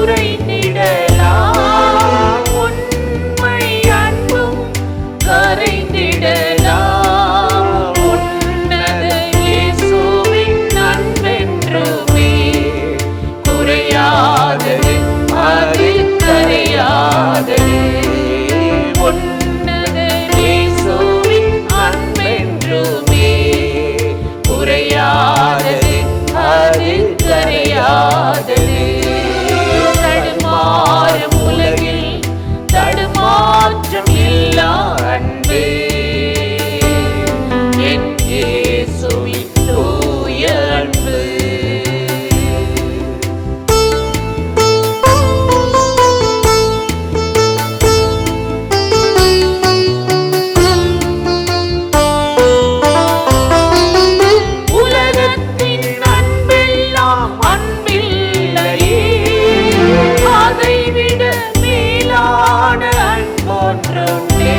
குறைந்திடலாம், உண்மை அன்பும் கரைந்திடலாம். உன்னத இயேசுவின் அன்பென்றுமே குறையாதது, அது கரையாதது. உன்னத இயேசுவின் அன்பென்றுமே குறையாதது, அது கரையாதது. தடுமாறும் உலகில் தடுமாற்றம் இல்லா அன்பு என் இயேசுவின் தூய அன்பு. உலகத்தின் அன்பெல்லாம் அன்பில்லையே, அதைவிட மேலான அன்பொன்றுண்டே.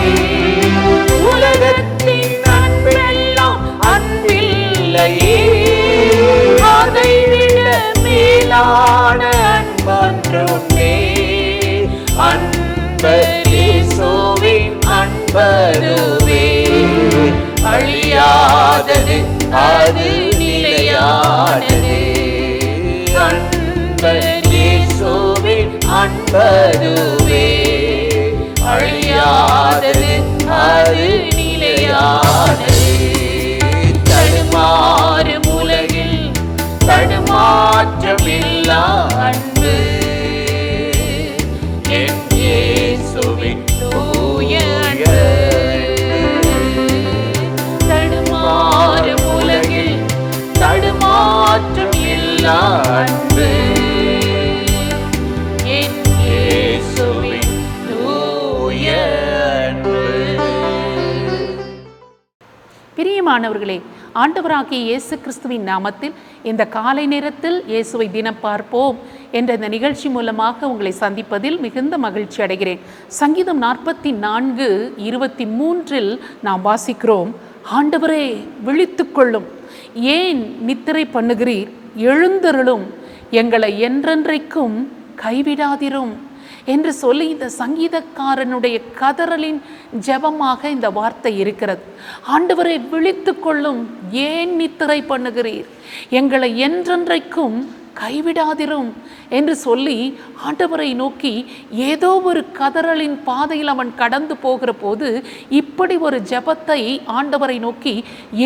உலகத்தின் அன்பெல்லாம் அன்பில்லையே, அதைவிட மேலான அன்பொன்றுண்டே. அன்பர் இயேசுவின் அன்பதுவே அழியாதது, அது நிலையானது. அன்பர் இயேசுவின் அன்பதுவே அழியாதது, அது நிலையானது. தடுமாறும் உலகில் தடுமாற்றமில்லா அன்பு என் இயேசுவின் தூய அன்பு. தடுமாறும் உலகில் தடுமாற்றம் இல்லா அன்பு என் இயேசுவின் தூய அன்பு. பிரியமானவர்களே, ஆண்டவராகிய இயேசு கிறிஸ்துவின் நாமத்தில் இந்த காலை நேரத்தில் இயேசுவை தினம் பார்ப்போம் என்ற இந்த நிகழ்ச்சி மூலமாக உங்களை சந்திப்பதில் மிகுந்த மகிழ்ச்சி அடைகிறேன். சங்கீதம் 44:23 நாம் வாசிக்கிறோம், ஆண்டவரே விழித்துக்கொள்ளும், ஏன் நித்திரை பண்ணுகிறீர், எழுந்தருளும், எங்களை என்றென்றைக்கும் கைவிடாதிரும் என்று சொல்லி இந்த சங்கீதக்காரனுடைய கதறலின் ஜெபமாக இந்த வார்த்தை இருக்கிறது. ஆண்டவரை விழித்துக்கொள்ளும், ஏன் நித்திரை பண்ணுகிறீர், எங்களை என்றென்றைக்கும் கைவிடாதிரும் என்று சொல்லி ஆண்டவரை நோக்கி ஏதோ ஒரு கதறலின் பாதையில் அவன் கடந்து போகிற போது இப்படி ஒரு ஜெபத்தை ஆண்டவரை நோக்கி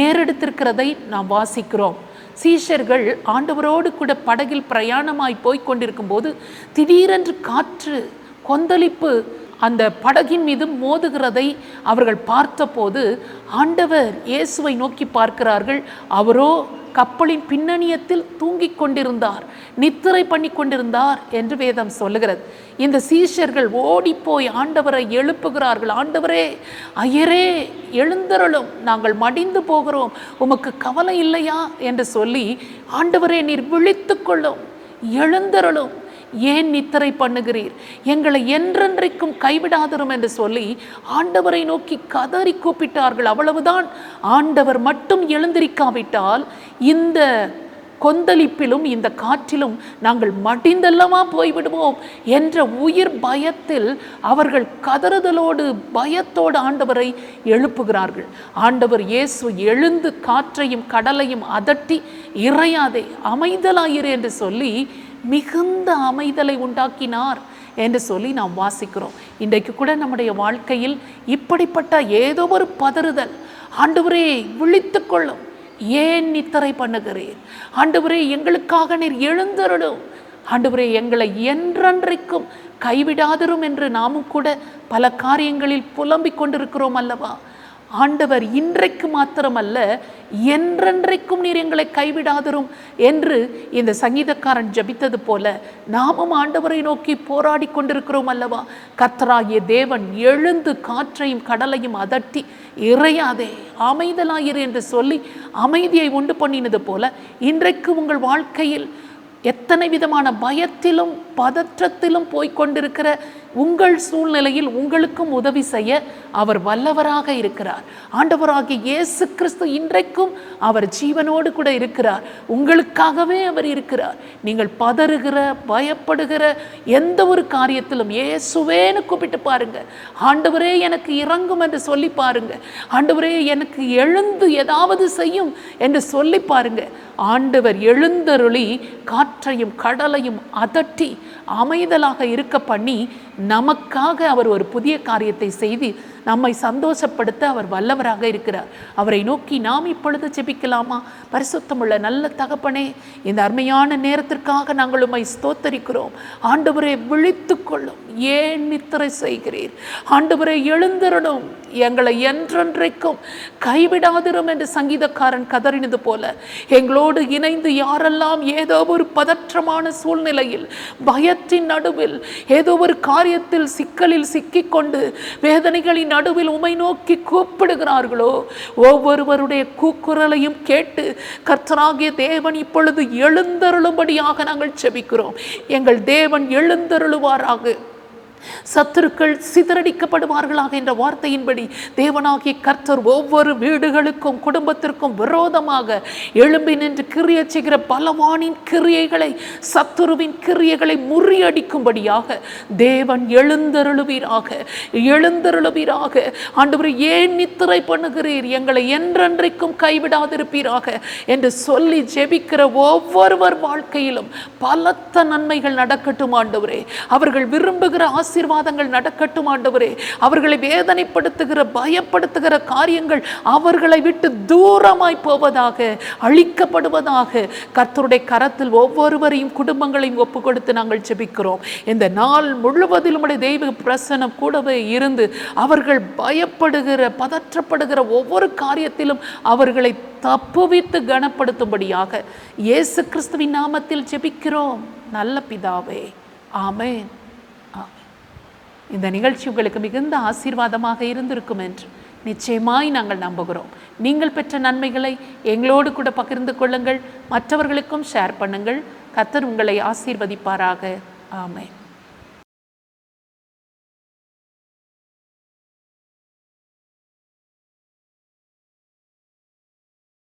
ஏறெடுத்திருக்கிறதை நாம் வாசிக்கிறோம். சீஷர்கள் ஆண்டவரோடு கூட படகில் பிரயாணமாய் போய் கொண்டிருக்கும் போது திடீரென்று காற்று கொந்தளிப்பு அந்த படகின் மீது மோதுகிறதை அவர்கள் பார்த்தபோது ஆண்டவர் இயேசுவை நோக்கி பார்க்கிறார்கள். அவரோ கப்பலின் பின்னணியத்தில் தூங்கிக் கொண்டிருந்தார், நித்திரை பண்ணி கொண்டிருந்தார் என்று வேதம் சொல்லுகிறது. இந்த சீஷர்கள் ஓடிப்போய் ஆண்டவரை எழுப்புகிறார்கள். ஆண்டவரே, ஐயரே, எழுந்தருளும், நாங்கள் மடிந்து போகிறோம், உமக்கு கவலை இல்லையா என்று சொல்லி, ஆண்டவரே நீர் விழித்துக்கொள்ளும், எழுந்தருளும், ஏன் நித்திரை பண்ணுகிறீர், எங்களை என்றென்றைக்கும் கைவிடாதரும் என்று சொல்லி ஆண்டவரை நோக்கி கதறி கூப்பிட்டார்கள். அவ்வளவுதான். ஆண்டவர் மட்டும் எழுந்திருக்காவிட்டால் இந்த கொந்தளிப்பிலும் இந்த காற்றிலும் நாங்கள் மடிந்தல்லவா போய்விடுவோம் என்ற உயிர் பயத்தில் அவர்கள் கதறுதலோடு பயத்தோடு ஆண்டவரை எழுப்புகிறார்கள். ஆண்டவர் இயேசு எழுந்து காற்றையும் கடலையும் அதட்டி, இறையாதே, அமைதலாயிரு என்று சொல்லி மிகுந்த அமைதலை உண்டாக்கினார் என்று சொல்லி நாம் வாசிக்கிறோம். இன்றைக்கு கூட நம்முடைய வாழ்க்கையில் இப்படிப்பட்ட ஏதோ ஒரு பதறுதல், ஆண்டவரே விழித்துக்கொள்ளும், ஏன் நித்திரை பண்ணுகிறீர், ஆண்டவரே எங்களுக்காக நீர் எழுந்தருளும், ஆண்டவரே எங்களை என்றென்றைக்கும் கைவிடாதரும் என்று நாமும் கூட பல காரியங்களில் புலம்பிக் கொண்டிருக்கிறோம் அல்லவா? ஆண்டவர் இன்றைக்கு மாத்திரமல்ல, என்றென்றைக்கும் நீர் எங்களை கைவிடாதரும் என்று இந்த சங்கீதக்காரன் ஜபித்தது போல நாமும் ஆண்டவரை நோக்கி போராடி கொண்டிருக்கிறோம் அல்லவா? கர்த்தராகிய தேவன் எழுந்து காற்றையும் கடலையும் அதட்டி, இறையாதே, அமைதலாயிரு என்று சொல்லி அமைதியை உண்டு பண்ணினது போல இன்றைக்கு உங்கள் வாழ்க்கையில் எத்தனை விதமான பயத்திலும் பதற்றத்திலும் போய்கொண்டிருக்கிற உங்கள் சூழ்நிலையில் உங்களுக்கும் உதவி செய்ய அவர் வல்லவராக இருக்கிறார். ஆண்டவராகிய இயேசு கிறிஸ்து இன்றைக்கும் அவர் ஜீவனோடு கூட இருக்கிறார். உங்களுக்காகவே அவர் இருக்கிறார். நீங்கள் பதறுகிற பயப்படுகிற எந்த ஒரு காரியத்திலும் இயேசுவேன்னு கூப்பிட்டு பாருங்க. ஆண்டவரே எனக்கு இறங்கும் என்று சொல்லி பாருங்க. ஆண்டவரே எனக்கு எழுந்து ஏதாவது செய்யும் என்று சொல்லி பாருங்க. ஆண்டவர் எழுந்தருளி காற்றையும் கடலையும் அதட்டி அமைதலாக இருக்க பண்ணி நமக்காக அவர் ஒரு புதிய காரியத்தை செய்து நம்மை சந்தோஷப்படுத்த அவர் வல்லவராக இருக்கிறார். அவரை நோக்கி நாம் இப்பொழுது ஜெபிக்கலாமா? பரிசுத்தமுள்ள நல்ல தகப்பனே, இந்த அருமையான நேரத்திற்காக நாங்கள் உம்மை ஸ்தோத்தரிக்கிறோம். ஆண்டவரே, விழித்து கொள்ளும். ஏன் நித்திரை செய்கிறீர்? ஆண்டவரே, எழுந்திரணும், எங்களை என்றென்றைக்கும் கைவிடாதிரும் என்று சங்கீதக்காரன் கதறினது போல எங்களோடு இணைந்து யாரெல்லாம் ஏதோ ஒரு பதற்றமான சூழ்நிலையில் பயத்தின் நடுவில் ஏதோ ஒரு காரியத்தில் சிக்கலில் சிக்கிக்கொண்டு வேதனைகளின் நடுவில் உம்மை நோக்கி கூப்பிடுகிறார்களோ, ஒவ்வொருவருடைய கூக்குரலையும் கேட்டு கர்த்தராகிய தேவன் இப்பொழுது எழுந்தருளும்படியாக நாங்கள் ஜெபிக்கிறோம். எங்கள் தேவன் எழுந்தருளுவாராக. சத்துருக்கள் சிதறடிக்கப்படுவார்களாக என்ற வார்த்தையின்படி தேவனாகிய கர்த்தர் ஒவ்வொரு வீடுகளுக்கும் குடும்பத்திற்கும் விரோதமாக எழும்பி நின்று கிரியை செய்கிற பலவானின் கிரியைகளை, சத்துருவின் கிரியைகளை முறியடிக்கும்படியாக தேவன் எழுந்தருளுவீராக, எழுந்தருளுவீராக. ஆண்டவரே, ஏன் நித்திரை பண்ணுகிறீர்? எங்களை என்றென்றைக்கும் கைவிடாதிருப்பீராக என்று சொல்லி ஜெபிக்கிற ஒவ்வொருவர் வாழ்க்கையிலும் பலத்த நன்மைகள் நடக்கட்டும் ஆண்டவரே. அவர்கள் விரும்புகிற ஆசீர்வாதங்கள் நடக்கட்டும் ஆண்டவரே. அவர்களை வேதனைப்படுத்துகிற பயப்படுத்துகிற காரியங்கள் அவர்களை விட்டு தூரமாய் போவதாக, அழிக்கப்படுவதாக. கர்த்தருடைய கரத்தில் ஒவ்வொருவரையும் குடும்பங்களையும் ஒப்பு கொடுத்து நாங்கள் ஜெபிக்கிறோம். இந்த நாள் முழுவதிலும் உம்முடைய தெய்வ பிரசன்னம் கூடவே இருந்து அவர்கள் பயப்படுகிற பதற்றப்படுகிற ஒவ்வொரு காரியத்திலும் அவர்களை தப்புவித்து கனப்படுத்தும்படியாக இயேசு கிறிஸ்துவின் நாமத்தில் ஜெபிக்கிறோம் நல்ல பிதாவே, ஆமென். இந்த நிகழ்ச்சி உங்களுக்கு மிகுந்த ஆசீர்வாதமாக இருந்திருக்கும் என்று நிச்சயமாய் நாங்கள் நம்புகிறோம். நீங்கள் பெற்ற நன்மைகளை எங்களோடு கூட பகிர்ந்து கொள்ளுங்கள், மற்றவர்களுக்கும் ஷேர் பண்ணுங்கள். கர்த்தர் உங்களை ஆசீர்வதிப்பாராக. ஆமென்.